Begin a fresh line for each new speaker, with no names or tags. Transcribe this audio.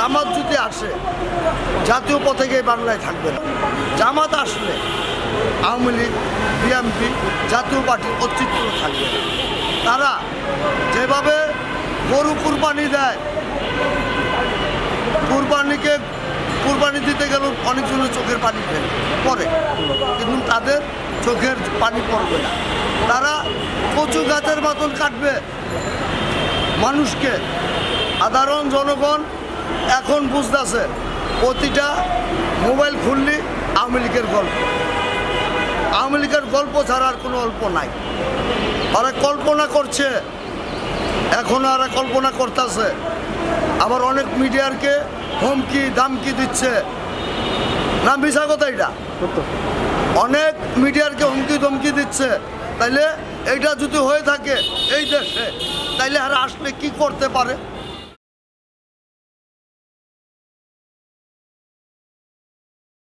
জামাত যদি আসে জাতীয় পতাকা বাংলায় থাকবে না। জামাত আসলে আওয়ামী লীগ, বিএনপি, জাতীয় পার্টির অস্তিত্ব থাকবে না। তারা যেভাবে গরু কুরবানি দেয়, কুরবানি দিতে গেল অনেকজনের চোখের পানি পড়ে, কিন্তু তাদের চোখের পানি পড়বে না। তারা কচু গাছের মতন কাটবে মানুষকে। সাধারণ জনগণ এখন বুঝতেছে প্রতিটা মোবাইল খুললি আওয়ামী লীগের গল্প। আওয়ামী লীগের গল্প ছাড়া আর কোনো গল্প নাই। ওরা কল্পনা করছে, এখনও ওরা কল্পনা করতেছে। আবার অনেক মিডিয়ারকে হুমকি দামকি দিচ্ছে, না মিশা কথা এটা? অনেক মিডিয়ারকে হুমকি ধমকি দিচ্ছে। তাইলে এইটা যদি হয়ে থাকে এই দেশে, তাইলে আর আসলে কি করতে পারে?